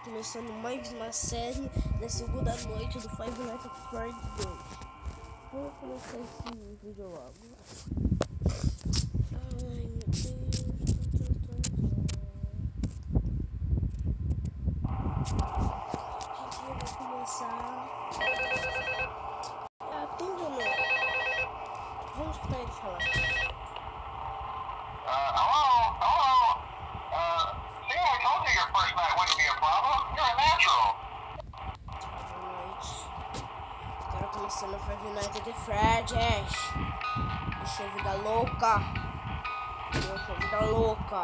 começando mais uma série da segunda noite do Five Nights at Freddy's 2. Vamos começar esse vídeo logo. Ai meu Deus. A gente vai começar. Atende ou não? Vamos escutar ele falar. Começando a Five Nights at Freddy's. Deixa eu vida louca. Deixa eu vida louca.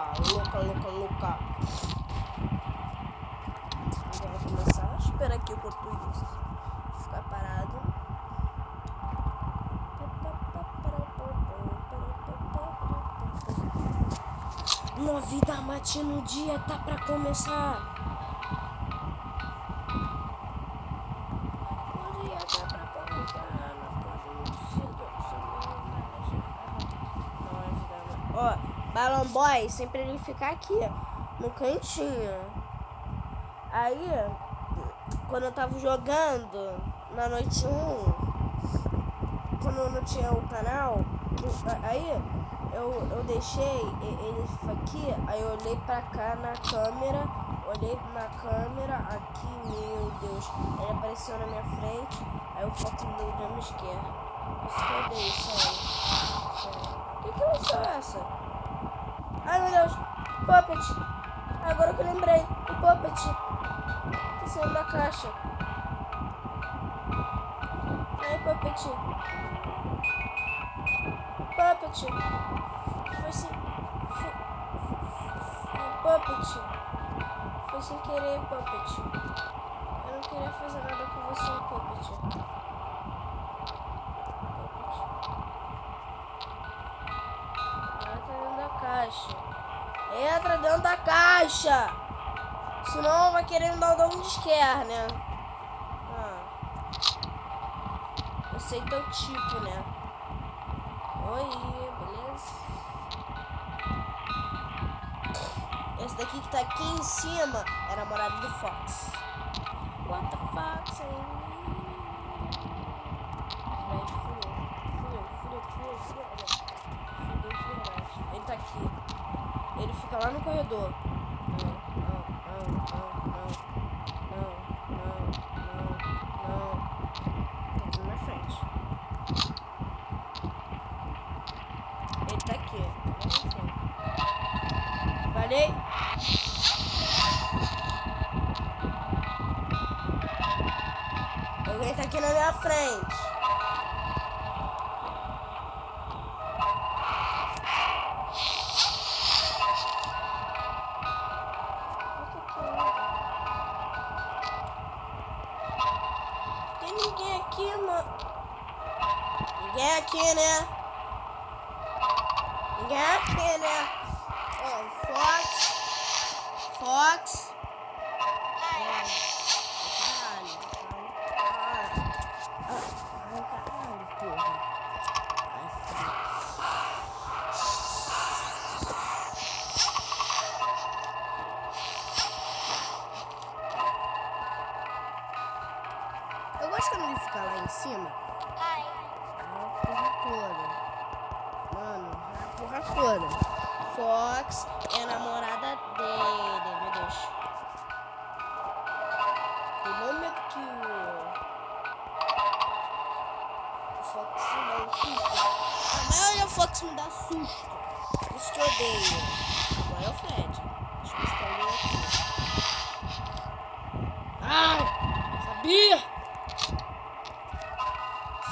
Louca. Já vai começar. Espera aqui enquanto isso. Ficar parado. Novidade matina no dia tá pra começar. Ó, Balloon Boy sempre ele fica aqui, no cantinho. Aí, quando eu tava jogando na noite 1, quando eu não tinha o canal, aí eu deixei ele aqui, aí eu olhei pra cá na câmera, aqui, meu Deus, ele apareceu na minha frente, aí o foco me deu jumpscare. Isso que eu dei, sério. Que emoção é essa? Ai meu Deus, Puppet! Agora que eu lembrei, o Puppet tá saindo da caixa. Ai, Puppet! Puppet! Foi sem... Puppet! Foi sem querer, Puppet! Eu não queria fazer nada com você, Puppet. Entra dentro da caixa. Senão vai querer me dar onde quer, né? Eu sei teu tipo, né? Oi, beleza? Esse daqui que tá aqui em cima é namorado do Fox. What the Fox? Ele tá aqui. Ele fica lá no corredor. Não. Tá aqui na minha frente. Ele tá aqui. Falei? Alguém tá aqui na minha frente. Ninguém aqui, mano. Ninguém aqui, né? Fox. Caralho, porra. Eu gosto quando ele fica lá em cima. A porra toda. Mano, a porra toda. Fox é a namorada dele, meu Deus. No momento que o Fox me dá um susto. A maioria do Fox me dá susto. Isso que eu odeio. Agora é o Fred. Deixa eu ver se tá alguém aqui. Ai! Sabia!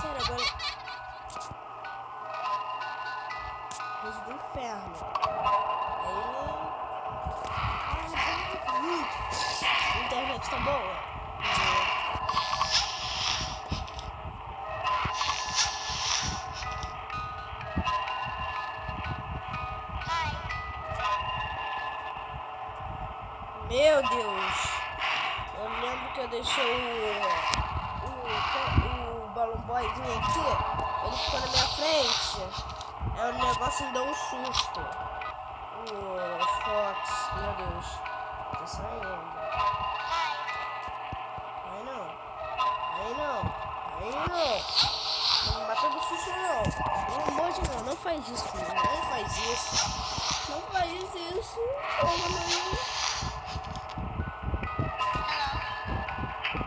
Sério, agora... Coisa do inferno. A internet tá boa? Meu Deus! Eu lembro que eu deixei o Balloon Boy vir aqui. Ele ficou na minha frente. Aí o negócio me deu um susto. O Fox, meu Deus, tá saindo. Aí não. Não me bata do susto não. Pelo amor de Deus, não faz isso, filho. Não faz isso. Não faz isso. Porra, mãe.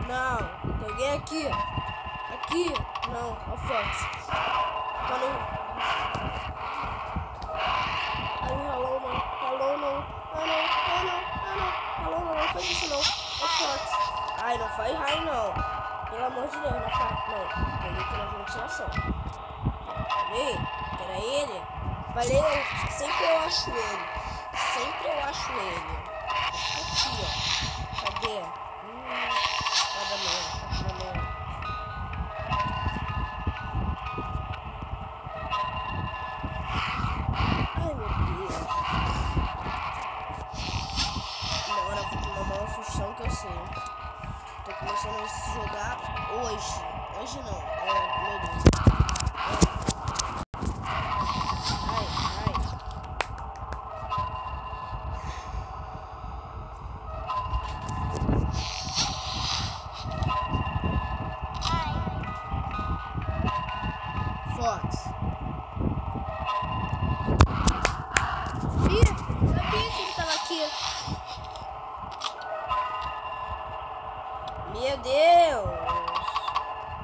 Não, tem alguém aqui. Aqui. Não, é o Fox. Quando... Alô, não. Alô, não. Alô, não faz isso não. É o Fox. Ai, não faz raio não. Pelo amor de Deus, não faz. Não, peguei aqui na ventilação. Falei que era ele. Falei, sempre eu acho ele. Sempre eu acho ele. Aqui, ó. Cadê? Nada mesmo, tá mesmo. Ai, meu Deus. Uma hora eu vou tomar uma função que eu sei. Tô começando a jogar hoje. Hoje não. Meu Deus. Fox. Sabia que ele tava aqui. Meu Deus.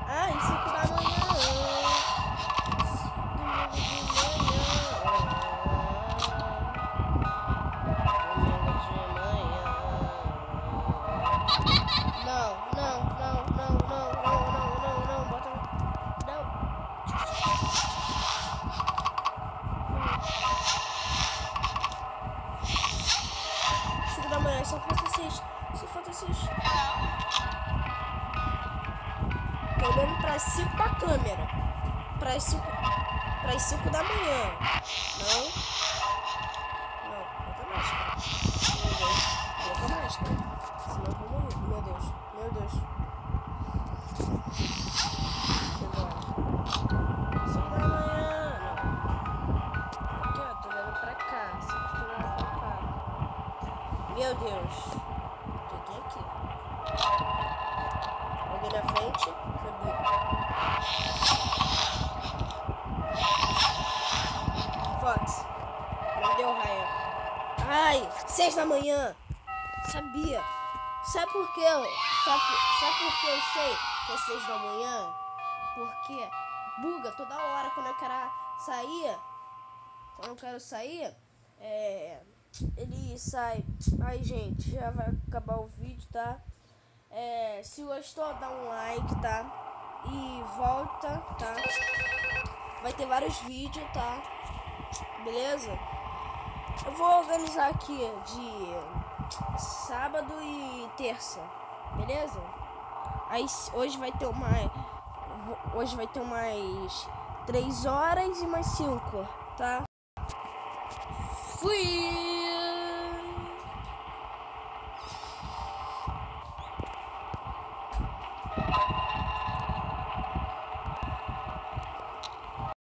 Ai, 5 da manhã. Só falta 6. Tô olhando pra 5 da câmera. Pra 5 da manhã. Não, bota a máscara. Bota a máscara. Senão eu vou morrer. Meu Deus. Agora. 5 da manhã. Não. Aqui, ó. Tô olhando pra cá. Tô olhando pra cá. Meu Deus. Tem aqui. Alguém na frente. Fox. Não deu raio. Ai, 6 da manhã. Sabia. Sabe por quê? Sabe por que eu sei que é 6 da manhã? Porque buga toda hora quando eu quero sair. Quando eu quero sair, ele sai. Ai, gente, já vai acabar o vídeo, tá? Se gostou, dá um like, tá? E volta, tá? Vai ter vários vídeos, tá? Beleza? Eu vou organizar aqui de sábado e terça, beleza? Aí hoje vai ter mais 3 horas e mais 5, tá? Fui!